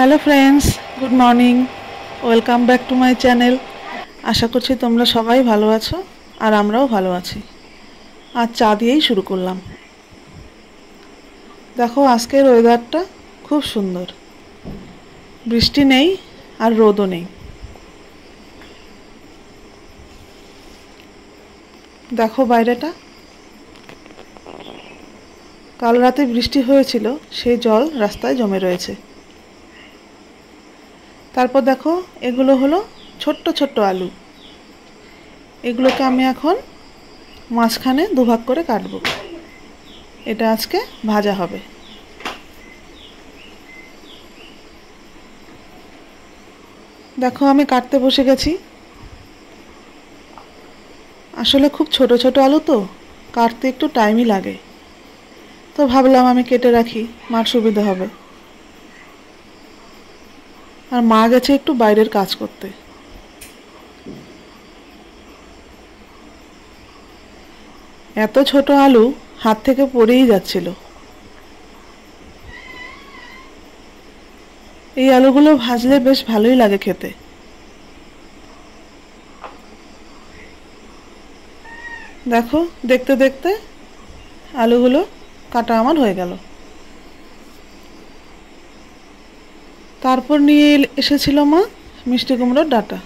Hello friends, good morning. Welcome back to my channel. আশা করছি তোমরা সবাই ভালো আছো আর আমরাও ভালো আছি। আজ চা দিয়েই শুরু করলাম। দেখো আজকের ওয়েদারটা খুব সুন্দর, বৃষ্টি নেই আর রোদও নেই। দেখো বাইরেটা, কাল রাতে বৃষ্টি হয়েছিল, সেই জল রাস্তায় জমে রয়েছে। তারপর দেখো এগুলো হলো ছোট্ট ছোট্ট আলু। এগুলোকে আমি এখন মাঝখানে দুভাগ করে কাটবো। এটা আজকে ভাজা হবে। দেখো আমি কাটতে বসে গেছি। আসলে খুব ছোট ছোট আলু তো কাটতে একটু টাইমই লাগে, তো ভাবলাম আমি কেটে রাখি, মার সুবিধা হবে। আর মা গেছে একটু বাইরের কাজ করতে। এত ছোট আলু হাত থেকে পড়েই যাচ্ছিল। এই আলুগুলো ভাজলে বেশ ভালোই লাগে খেতে। দেখো দেখতে দেখতে আলুগুলো কাটা আমার হয়ে গেল। তারপর নিয়ে এসেছিল মা মিষ্টি কুমড়োর ডাঁটা।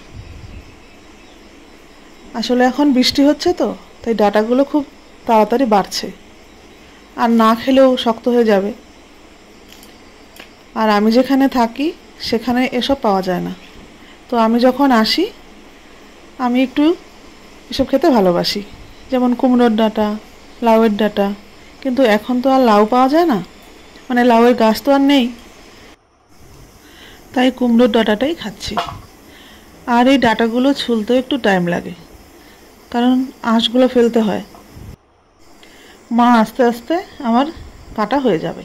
আসলে এখন বৃষ্টি হচ্ছে তো, তাই ডাঁটাগুলো খুব তাড়াতাড়ি বাড়ছে, আর না খেলেও শক্ত হয়ে যাবে। আর আমি যেখানে থাকি সেখানে এসব পাওয়া যায় না, তো আমি যখন আসি আমি একটু এসব খেতে ভালোবাসি, যেমন কুমড়োর ডাঁটা, লাউয়ের ডাঁটা। কিন্তু এখন তো আর লাউ পাওয়া যায় না, মানে লাউয়ের গাছ তো আর নেই, তাই কুমড়োর ডাঁটাটাই খাচ্ছি। আর এই ডাঁটাগুলো ছুলতেও একটু টাইম লাগে, কারণ আঁশগুলো ফেলতে হয়। মা আস্তে আস্তে আমার কাটা হয়ে যাবে।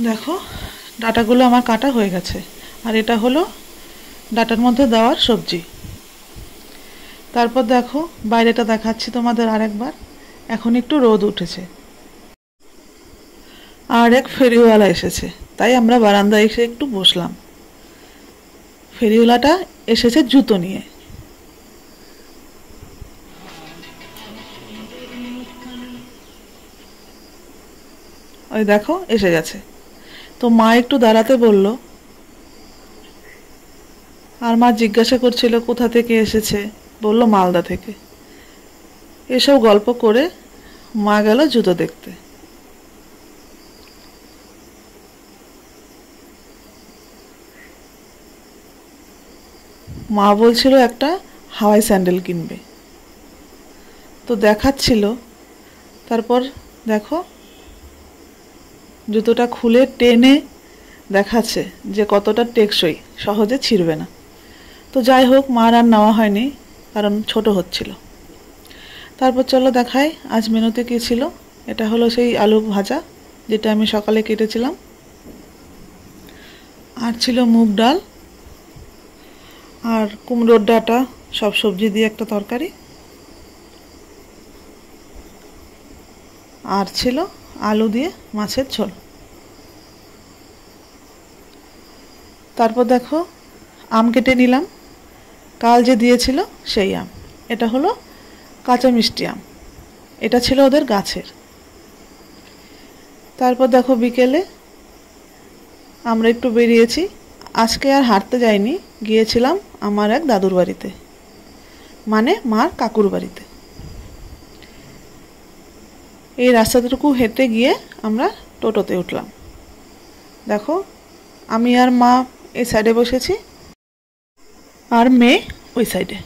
দেখো ডাঁটাগুলো আমার কাটা হয়ে গেছে, আর এটা হলো ডাঁটার মধ্যে দেওয়ার সবজি। তারপর দেখো বাইরেটা দেখাচ্ছি তোমাদের আরেকবার। এখন একটু রোদ উঠেছে, আর এক ফেরিওয়ালা এসেছে, তাই আমরা বারান্দায় এসে একটু বসলাম। ফেরিওয়ালাটা এসেছে জুতো নিয়ে। ওই দেখো এসে গেছে। তো মা একটু দাঁড়াতে বলল, আর মা জিজ্ঞাসা করছিল কোথা থেকে এসেছে, বলল মালদা থেকে। এসব গল্প করে মা গেল জুতো দেখতে। মা বলছিল একটা হাওয়াই স্যান্ডেল কিনবে, তো দেখাচ্ছিল। তারপর দেখো জুতোটা খুলে টেনে দেখাচ্ছে যে কতটা টেকসই, সহজে ছিঁড়বে না। তো যাই হোক, মার আর নেওয়া হয়নি, কারণ ছোট হচ্ছিল। তারপর চলো দেখাই আজ মেনুতে কী ছিল। এটা হলো সেই আলু ভাজা, যেটা আমি সকালে কেটেছিলাম। আর ছিল মুগ ডাল আর কুমড়োর ডাঁটা, সব সবজি দিয়ে একটা তরকারি। আর ছিল আলু দিয়ে মাছের ঝোল। তারপর দেখো আম কেটে নিলাম, কাল যে দিয়েছিল সেই আম। এটা হলো কাঁচা মিষ্টি আম, এটা ছিল ওদের গাছের। তারপর দেখো বিকেলে আমরা একটু বেরিয়েছি। আজকে আর হাঁটতে যাইনি, গিয়েছিলাম আমার এক দাদুর বাড়িতে, মানে মার কাকুর বাড়িতে। এই রাস্তাটুকু হেঁটে গিয়ে আমরা টোটোতে উঠলাম। দেখো আমি আর মা এই সাইডে বসেছি, আর মেয়ে ওই সাইডে।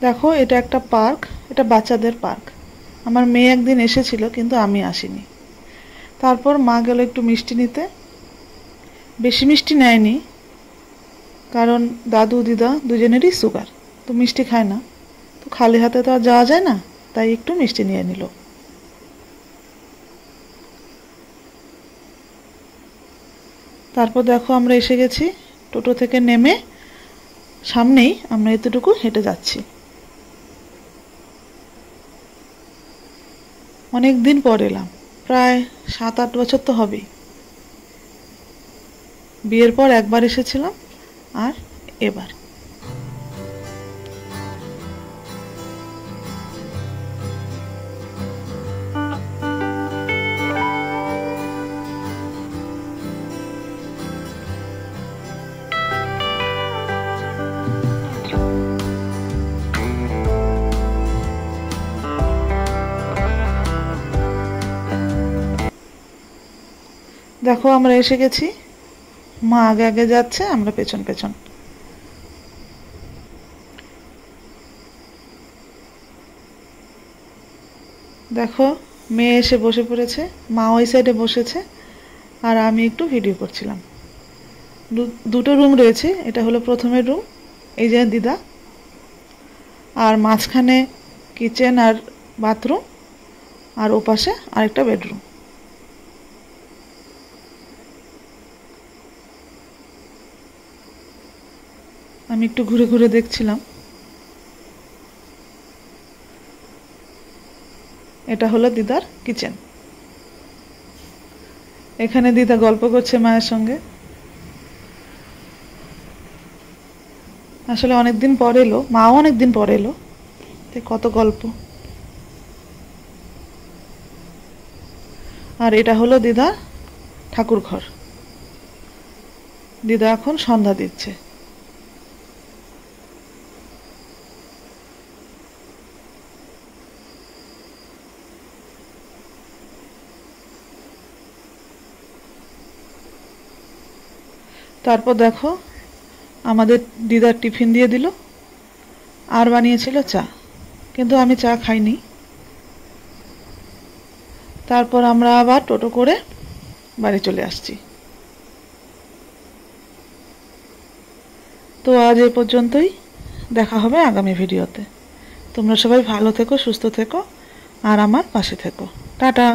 দেখো এটা একটা পার্ক, এটা বাচ্চাদের পার্ক। আমার মেয়ে একদিন এসেছিল কিন্তু আমি আসিনি। তারপর মা গেল একটু মিষ্টি নিতে। বেশি মিষ্টি নেয়নি, কারণ দাদু দিদা দুজনেরই সুগার, তো মিষ্টি খায় না, তো খালি হাতে তো আর যাওয়া যায় না, তাই একটু মিষ্টি নিয়ে নিল। তারপর দেখো আমরা এসে গেছি। টোটো থেকে নেমে সামনেই আমরা এতটুকু হেঁটে যাচ্ছি। অনেক দিন পর এলাম, প্রায় 7-8 বছর তো হবেই। বিয়ের পর একবার এসেছিলাম, আর এবার। দেখো আমরা এসে গেছি। মা আগে আগে যাচ্ছে, আমরা পেছন পেছন। দেখো মেয়ে এসে বসে পড়েছে, মা ওই সাইডে বসেছে, আর আমি একটু ভিডিও করছিলাম। দুটো রুম রয়েছে, এটা হলো প্রথমের রুম, এই যে দিদা, আর মাঝখানে কিচেন আর বাথরুম, আর ওপাশে আরেকটা বেডরুম। আমি একটু ঘুরে ঘুরে দেখছিলাম। এটা হলো দিদার কিচেন। এখানে দিদা গল্প করছে মায়ের সঙ্গে। আসলে অনেকদিন পর এলো, মাও অনেকদিন পর এলো, তাই কত গল্প। আর এটা হলো দিদা ঠাকুর ঘর। দিদা এখন সন্ধ্যা দিচ্ছে। তারপর দেখো আমাদের দিদার টিফিন দিয়ে দিল, আর বানিয়েছিল চা, কিন্তু আমি চা খাইনি। তারপর আমরা আবার টোটো করে বাড়ি চলে আসছি। তো আজ এই পর্যন্তই, দেখা হবে আগামী ভিডিওতে। তোমরা সবাই ভালো থেকো, সুস্থ থেকো, আর আমার পাশে থেকো। টাটা।